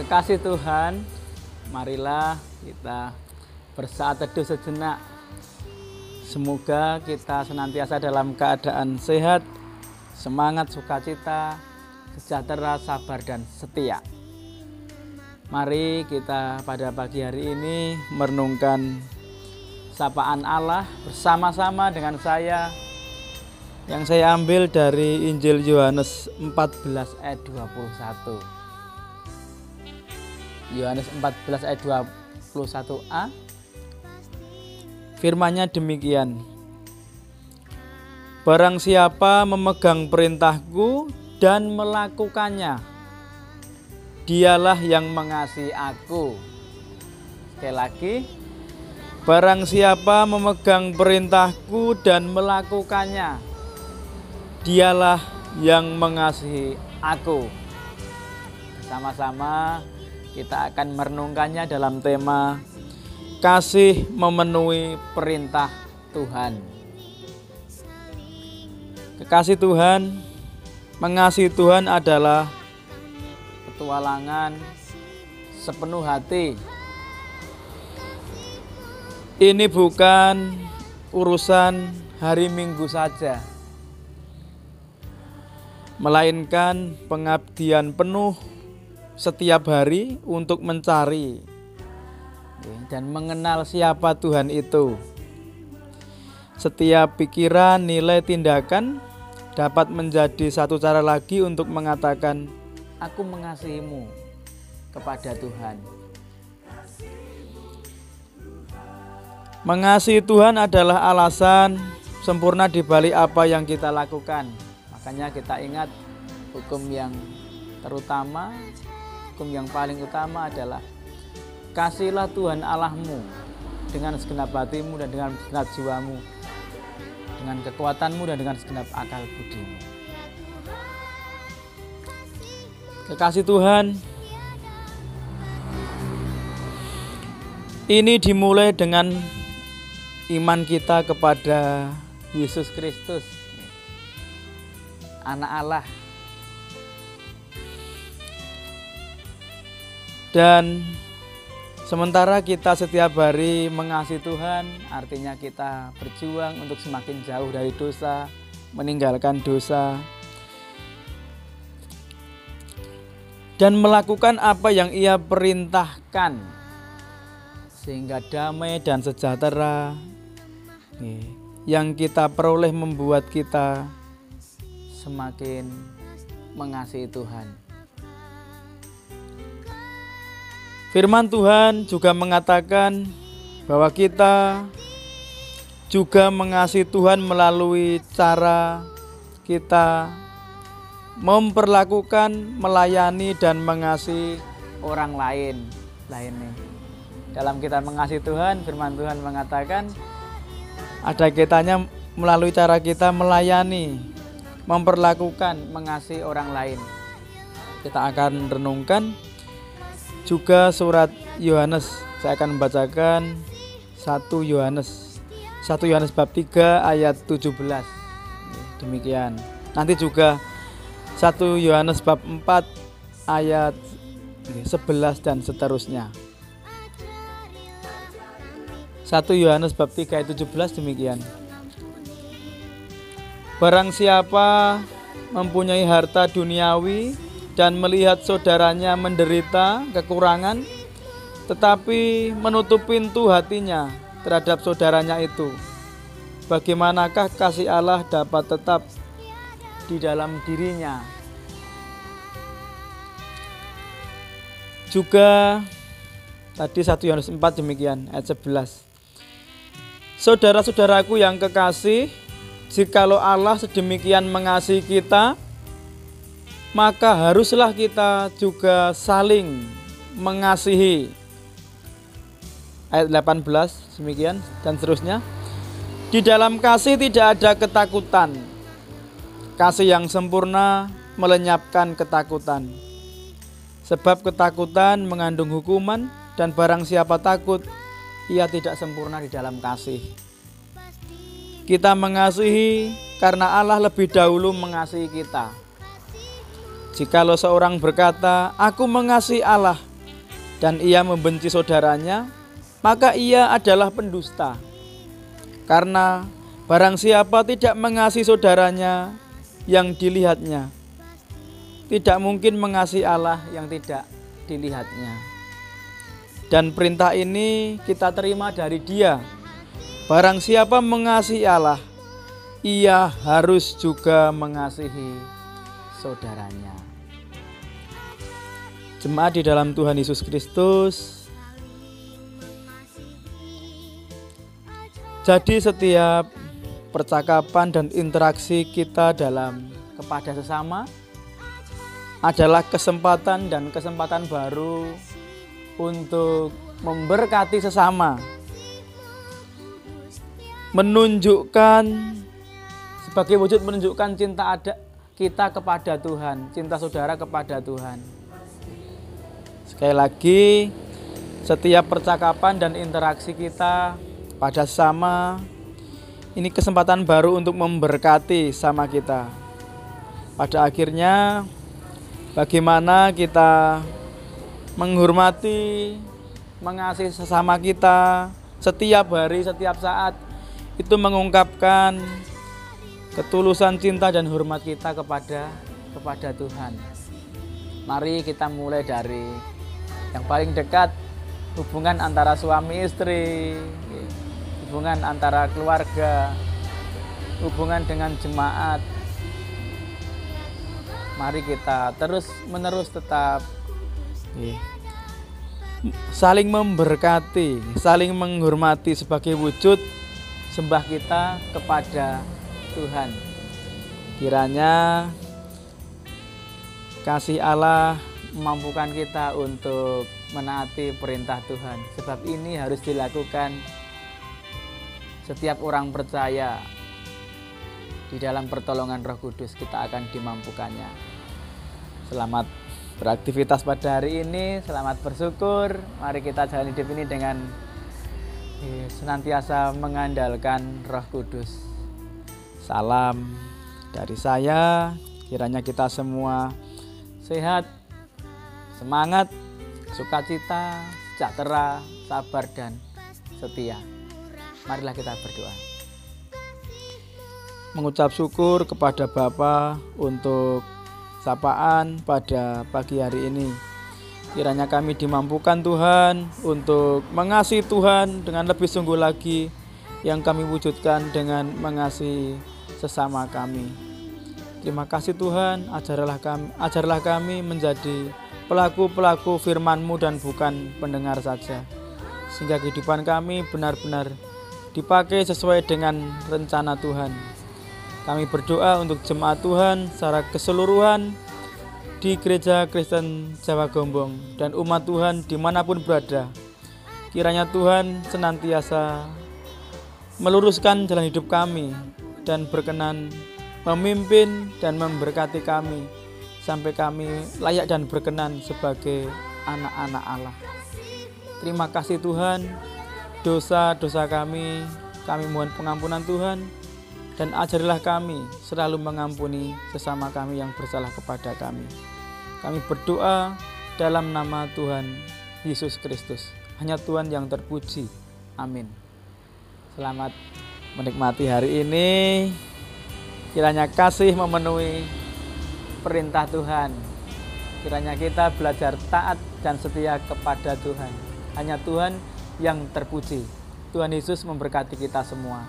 Kekasih Tuhan, marilah kita bersaat teduh sejenak. Semoga kita senantiasa dalam keadaan sehat, semangat, sukacita, sejahtera, sabar, dan setia. Mari kita pada pagi hari ini merenungkan sapaan Allah bersama-sama dengan saya, yang saya ambil dari Injil Yohanes 14 ayat 21. Yohanes 14 ayat 21a. Firman-Nya demikian. Barang siapa memegang perintahku dan melakukannya, dialah yang mengasihi aku. Sekali lagi, barang siapa memegang perintahku dan melakukannya, dialah yang mengasihi aku. Bersama-sama kita akan merenungkannya dalam tema kasih memenuhi perintah Tuhan. Kekasih Tuhan, mengasihi Tuhan adalah petualangan sepenuh hati. Ini bukan urusan hari Minggu saja, melainkan pengabdian penuh setiap hari untuk mencari dan mengenal siapa Tuhan itu. Setiap pikiran, nilai, tindakan dapat menjadi satu cara lagi untuk mengatakan aku mengasihimu kepada Tuhan. Mengasihi Tuhan adalah alasan sempurna di balik apa yang kita lakukan. Makanya kita ingat hukum yang terutama, hukum yang paling utama adalah kasihlah Tuhan Allahmu dengan segenap hatimu dan dengan segenap jiwamu, dengan kekuatanmu dan dengan segenap akal budimu. Kekasih Tuhan, ini dimulai dengan iman kita kepada Yesus Kristus, Anak Allah. Dan sementara kita setiap hari mengasihi Tuhan, artinya kita berjuang untuk semakin jauh dari dosa, meninggalkan dosa, dan melakukan apa yang Ia perintahkan, sehingga damai dan sejahtera yang kita peroleh membuat kita semakin mengasihi Tuhan. Firman Tuhan juga mengatakan bahwa kita juga mengasihi Tuhan melalui cara kita memperlakukan, melayani, dan mengasihi orang lain. Dalam kita mengasihi Tuhan, firman Tuhan mengatakan ada kaitannya melalui cara kita melayani, memperlakukan, mengasihi orang lain. Kita akan renungkan juga surat Yohanes. Saya akan membacakan 1 Yohanes bab 3 ayat 17. Demikian. Nanti juga 1 Yohanes bab 4 ayat 11 dan seterusnya. 1 Yohanes bab 3 ayat 17 demikian. Barang siapa mempunyai harta duniawi dan melihat saudaranya menderita kekurangan, tetapi menutup pintu hatinya terhadap saudaranya itu, bagaimanakah kasih Allah dapat tetap di dalam dirinya? Juga tadi 1 Yohanes 4 demikian ayat 11. Saudara-saudaraku yang kekasih, jikalau Allah sedemikian mengasihi kita, maka haruslah kita juga saling mengasihi. Ayat 18 demikian dan seterusnya. Di dalam kasih tidak ada ketakutan. Kasih yang sempurna melenyapkan ketakutan. Sebab ketakutan mengandung hukuman, dan barang siapa takut, ia tidak sempurna di dalam kasih. Kita mengasihi karena Allah lebih dahulu mengasihi kita. Jikalau seorang berkata, aku mengasihi Allah, dan ia membenci saudaranya, maka ia adalah pendusta. Karena barang siapa tidak mengasihi saudaranya yang dilihatnya, tidak mungkin mengasihi Allah yang tidak dilihatnya. Dan perintah ini kita terima dari Dia. Barang siapa mengasihi Allah, ia harus juga mengasihi saudaranya. Jemaat di dalam Tuhan Yesus Kristus, jadi setiap percakapan dan interaksi kita kepada sesama adalah kesempatan dan kesempatan baru untuk memberkati sesama, sebagai wujud menunjukkan cinta kita kepada Tuhan, cinta saudara kepada Tuhan. Sekali lagi, setiap percakapan dan interaksi kita pada sesama ini kesempatan baru untuk memberkati sama kita. Pada akhirnya, bagaimana kita menghormati, mengasihi sesama kita setiap hari, setiap saat, itu mengungkapkan ketulusan cinta dan hormat kita kepada Tuhan. Mari kita mulai dari yang paling dekat, hubungan antara suami istri, hubungan antara keluarga, hubungan dengan jemaat. Mari kita terus-menerus tetap saling memberkati, saling menghormati sebagai wujud sembah kita kepada Tuhan. Kiranya kasih Allah memampukan kita untuk menaati perintah Tuhan. Sebab ini harus dilakukan setiap orang percaya. Di dalam pertolongan Roh Kudus kita akan dimampukannya. Selamat beraktivitas pada hari ini, selamat bersyukur. Mari kita jalani hidup ini dengan senantiasa mengandalkan Roh Kudus. Salam dari saya, kiranya kita semua sehat, semangat, sukacita, sejahtera, sabar, dan setia. Marilah kita berdoa. Mengucap syukur kepada Bapa untuk sapaan pada pagi hari ini. Kiranya kami dimampukan Tuhan untuk mengasihi Tuhan dengan lebih sungguh lagi, yang kami wujudkan dengan mengasihi sesama kami. Terima kasih Tuhan, ajarlah kami menjadi pelaku-pelaku firman-Mu dan bukan pendengar saja, sehingga kehidupan kami benar-benar dipakai sesuai dengan rencana Tuhan. Kami berdoa untuk jemaat Tuhan secara keseluruhan di Gereja Kristen Jawa Gombong dan umat Tuhan dimanapun berada. Kiranya Tuhan senantiasa meluruskan jalan hidup kami dan berkenan memimpin dan memberkati kami sampai kami layak dan berkenan sebagai anak-anak Allah. Terima kasih Tuhan, dosa-dosa kami mohon pengampunan Tuhan, dan ajarilah kami selalu mengampuni sesama kami yang bersalah kepada kami. Kami berdoa dalam nama Tuhan Yesus Kristus. Hanya Tuhan yang terpuji. Amin. Selamat menikmati hari ini. Kiranya kasih memenuhi perintah Tuhan. Kiranya kita belajar taat dan setia kepada Tuhan. Hanya Tuhan yang terpuji. Tuhan Yesus memberkati kita semua.